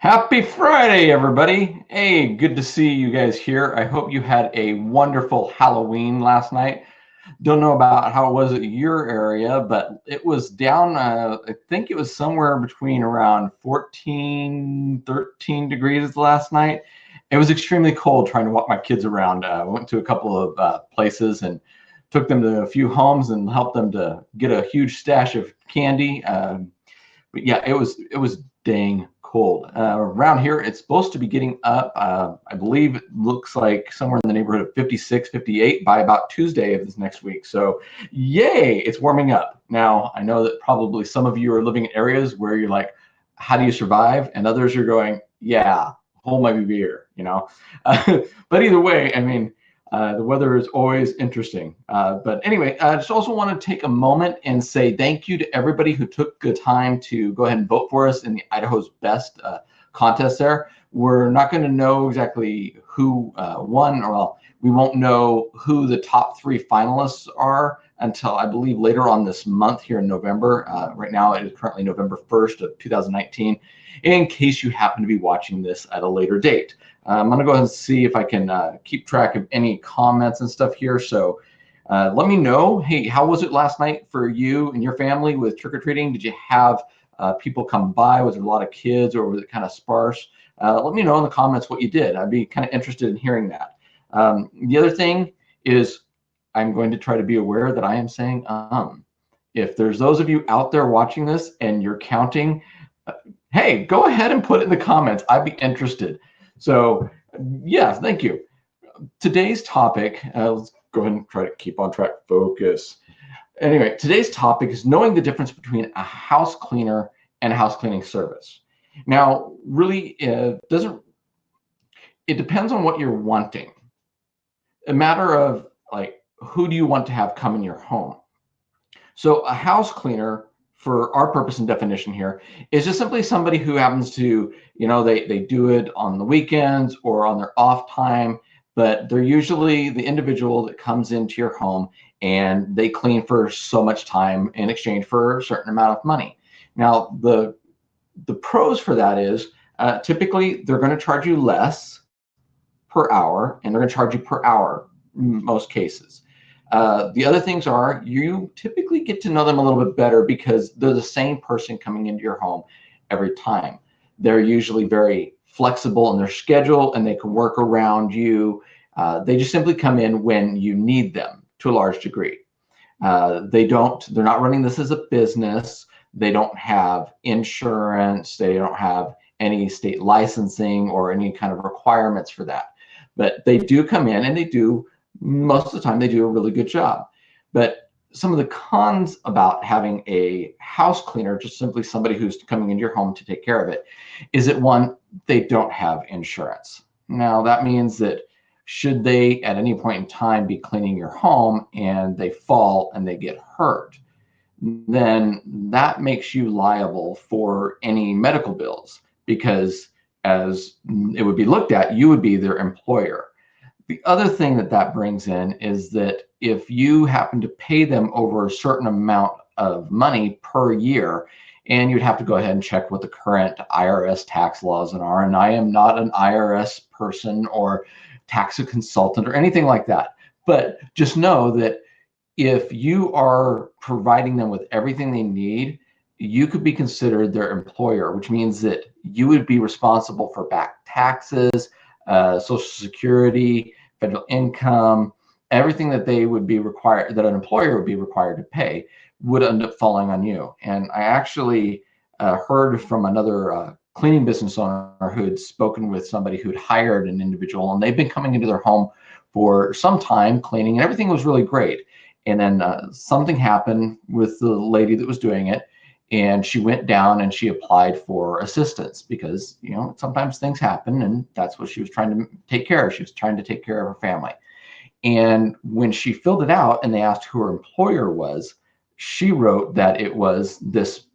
Happy Friday, everybody. Hey, good to see you guys here. I hope you had a wonderful Halloween last night. Don't know about how it was at your area, but it was down, I think it was somewhere between around 14, 13 degrees last night. It was extremely cold trying to walk my kids around. I went to a couple of places and took them to a few homes and helped them to get a huge stash of candy. But yeah, it was dang cold. Around here, it's supposed to be getting up. I believe it looks like somewhere in the neighborhood of 56, 58 by about Tuesday of this next week. So, yay, it's warming up. Now, I know that probably some of you are living in areas where you're like, how do you survive? And others are going, yeah, hold my beer, you know? But either way, I mean, the weather is always interesting. But anyway, I just also want to take a moment and say thank you to everybody who took the time to go ahead and vote for us in the Idaho's Best contest there. We're not going to know exactly who won, or well, we won't know who the top three finalists are until I believe later on this month here in November. Right now, it is currently November 1st of 2019, in case you happen to be watching this at a later date. I'm going to go ahead and see if I can keep track of any comments and stuff here. So let me know, hey, how was it last night for you and your family with trick-or-treating? Did you have people come by? Was there a lot of kids, or was it kind of sparse? Let me know in the comments what you did. I'd be kind of interested in hearing that. The other thing is I'm going to try to be aware that I am saying if there's those of you out there watching this and you're counting, hey, go ahead and put it in the comments. I'd be interested. So, yeah, thank you. Today's topic, let's go ahead and try to keep on track, focus. Anyway, today's topic is knowing the difference between a house cleaner and a house cleaning service. Now, really, it depends on what you're wanting. A matter of like, who do you want to have come in your home? So a house cleaner, for our purpose and definition here, is just simply somebody who happens to, they do it on the weekends or on their off time, but they're usually the individual that comes into your home and they clean for so much time in exchange for a certain amount of money. Now, the pros for that is typically they're going to charge you less per hour, and they're going to charge you per hour in most cases. The other things are you typically get to know them a little bit better because they're the same person coming into your home every time. They're usually very flexible in their schedule and they can work around you. They just simply come in when you need them to a large degree. They're not running this as a business. They don't have insurance. They don't have any state licensing or any kind of requirements for that. But they do come in and most of the time they do a really good job. But some of the cons about having a house cleaner, just simply somebody who's coming into your home to take care of it, is that one, they don't have insurance. Now that means that should they at any point in time be cleaning your home and they fall and they get hurt, then that makes you liable for any medical bills, because as it would be looked at, you would be their employer. The other thing that brings in is that if you happen to pay them over a certain amount of money per year, and you'd have to go ahead and check what the current IRS tax laws are. And I am not an IRS person or tax consultant or anything like that. But just know that if you are providing them with everything they need, you could be considered their employer, which means that you would be responsible for back taxes, Social Security, federal income, everything that they would be required, that an employer would be required to pay, would end up falling on you. And I actually heard from another cleaning business owner who had spoken with somebody who'd hired an individual, and they've been coming into their home for some time cleaning, and everything was really great. And then something happened with the lady that was doing it, and she went down and she applied for assistance because, sometimes things happen, and that's what she was trying to take care of. She was trying to take care of her family. And when she filled it out and they asked who her employer was, she wrote that it was this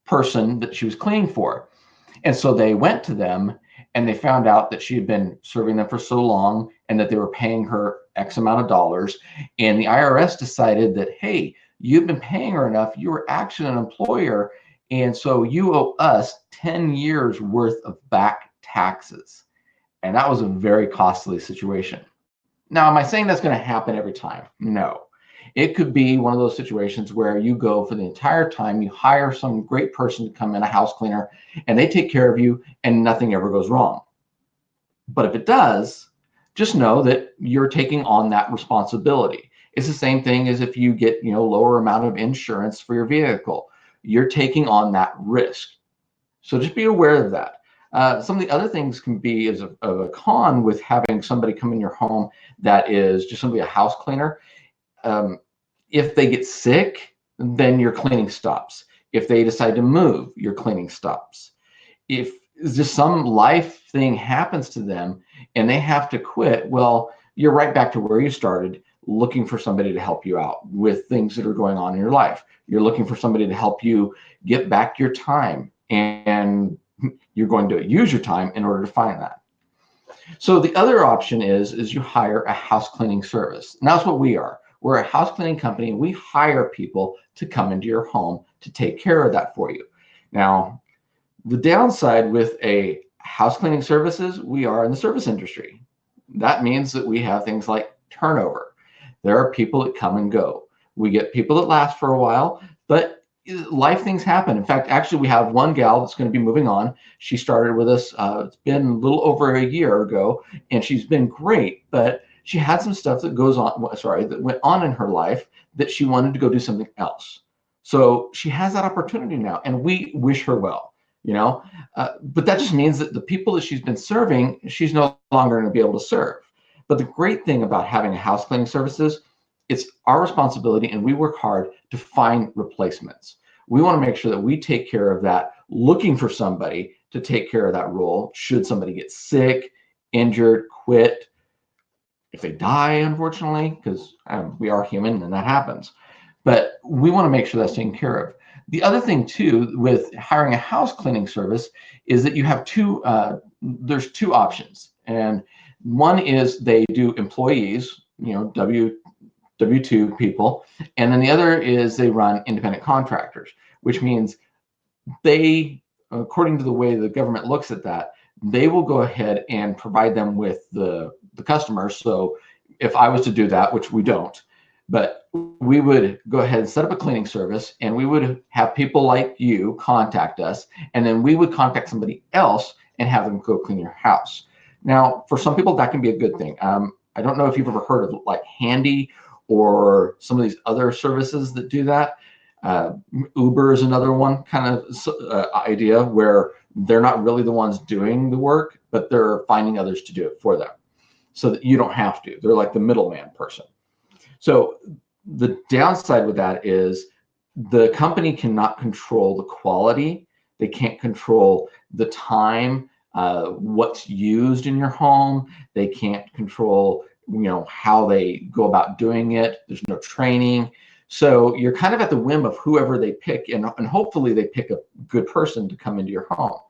person that she was cleaning for. And so they went to them and they found out that she had been serving them for so long and that they were paying her X amount of dollars. And the IRS decided that, hey, you've been paying her enough. You were actually an employer, And so you owe us 10 years worth of back taxes. And that was a very costly situation. Now, am I saying that's going to happen every time? No. It could be one of those situations where you go for the entire time, you hire some great person to come in, a house cleaner, and they take care of you and nothing ever goes wrong. But if it does, just know that you're taking on that responsibility. It's the same thing as if you get, lower amount of insurance for your vehicle. You're taking on that risk. So just be aware of that. Some of the other things can be of a con with having somebody come in your home that is just simply a house cleaner. If they get sick, then your cleaning stops. If they decide to move, your cleaning stops. If just some life thing happens to them and they have to quit, well, you're right back to where you started, looking for somebody to help you out with things that are going on in your life. You're looking for somebody to help you get back your time, and you're going to use your time in order to find that. So the other option is you hire a house cleaning service. And that's what we are. We're a house cleaning company. We hire people to come into your home to take care of that for you. Now, the downside with a house cleaning services, we are in the service industry. That means that we have things like turnover. There are people that come and go. We get people that last for a while, but life things happen. In fact, actually, we have one gal that's going to be moving on. She started with us, it's been a little over a year ago, and she's been great, but she had some stuff that that went on in her life that she wanted to go do something else. So she has that opportunity now, and we wish her well, but that just means that the people that she's been serving, she's no longer going to be able to serve. But the great thing about having a house cleaning services, it's our responsibility, and we work hard to find replacements. We want to make sure that we take care of that, looking for somebody to take care of that role should somebody get sick, injured, quit, if they die, unfortunately, because we are human and that happens. But we want to make sure that's taken care of. The other thing too with hiring a house cleaning service is that you have there's two options. And one is they do employees, W-2 people, and then the other is they run independent contractors, which means they, according to the way the government looks at that, they will go ahead and provide them with the customers. So if I was to do that, which we don't, but we would go ahead and set up a cleaning service, and we would have people like you contact us, and then we would contact somebody else and have them go clean your house. Now, for some people, that can be a good thing. I don't know if you've ever heard of like Handy or some of these other services that do that. Uber is another one kind of idea where they're not really the ones doing the work, but they're finding others to do it for them so that you don't have to. They're like the middleman person. So the downside with that is the company cannot control the quality. They can't control the time, what's used in your home. They can't control, how they go about doing it. There's no training. So you're kind of at the whim of whoever they pick, and hopefully they pick a good person to come into your home.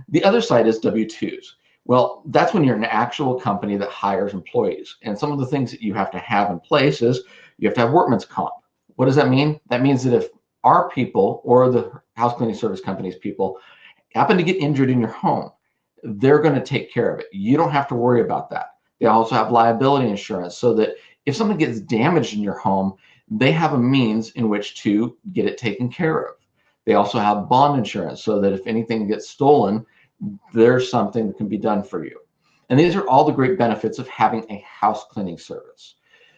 The other side is W-2s. Well, that's when you're an actual company that hires employees. And some of the things that you have to have in place is you have to have workman's comp. What does that mean? That means that if our people or the house cleaning service company's people happen to get injured in your home, they're going to take care of it. You don't have to worry about that. They also have liability insurance so that if something gets damaged in your home, they have a means in which to get it taken care of. They also have bond insurance so that if anything gets stolen, there's something that can be done for you. And these are all the great benefits of having a house cleaning service.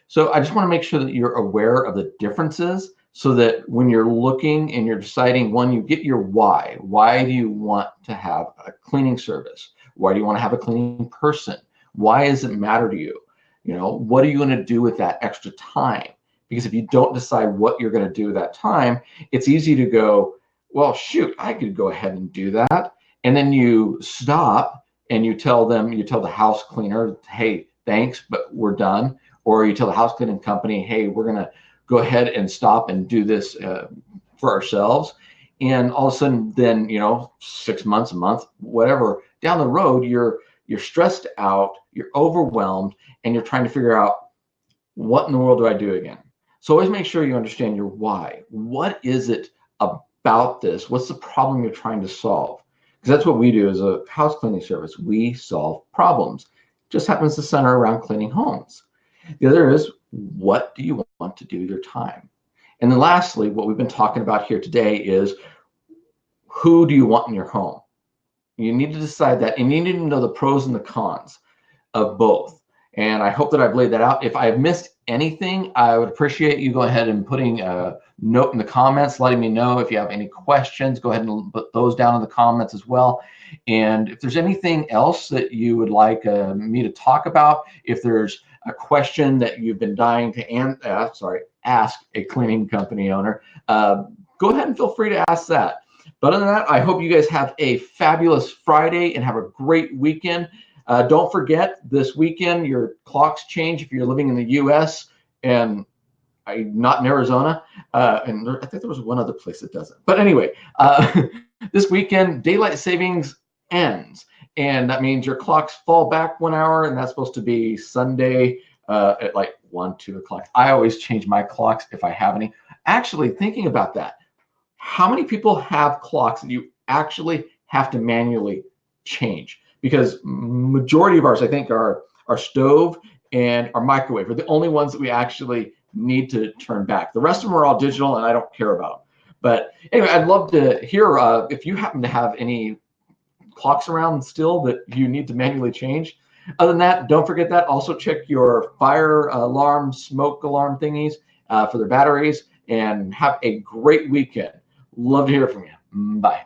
So I just want to make sure that you're aware of the differences so that when you're looking and you're deciding, one, you get your why. Why do you want to have a cleaning service? Why do you want to have a cleaning person? Why does it matter to you? What are you going to do with that extra time? Because if you don't decide what you're going to do with that time, it's easy to go, well, shoot, I could go ahead and do that. And then you stop and you tell the house cleaner, hey, thanks, but we're done. Or you tell the house cleaning company, hey, we're going to go ahead and stop and do this for ourselves. And all of a sudden, then, 6 months, a month, whatever, down the road, you're stressed out, you're overwhelmed, and you're trying to figure out, what in the world do I do again? So always make sure you understand your why. What is it about about this? What's the problem you're trying to solve? Because that's what we do as a house cleaning service. We solve problems. It just happens to center around cleaning homes. The other is, what do you want to do with your time? And then lastly, what we've been talking about here today is, who do you want in your home? You need to decide that, and you need to know the pros and the cons of both. And I hope that I've laid that out. If I've missed anything, I would appreciate you go ahead and putting a note in the comments, letting me know. If you have any questions, go ahead and put those down in the comments as well. And if there's anything else that you would like me to talk about, if there's a question that you've been dying to ask a cleaning company owner, go ahead and feel free to ask that. But other than that, I hope you guys have a fabulous Friday and have a great weekend. Don't forget, this weekend, your clocks change if you're living in the U.S. and not in Arizona. And I think there was one other place that doesn't. But anyway, this weekend, daylight savings ends. And that means your clocks fall back 1 hour, and that's supposed to be Sunday at like 1, 2 o'clock. I always change my clocks if I have any. Actually, thinking about that, how many people have clocks that you actually have to manually change? Because majority of ours, I think, are our stove and our microwave are the only ones that we actually need to turn back. The rest of them are all digital, and I don't care about them. But anyway, I'd love to hear if you happen to have any clocks around still that you need to manually change. Other than that, don't forget that. Also check your fire alarm, smoke alarm thingies for their batteries, and have a great weekend. Love to hear from you. Bye.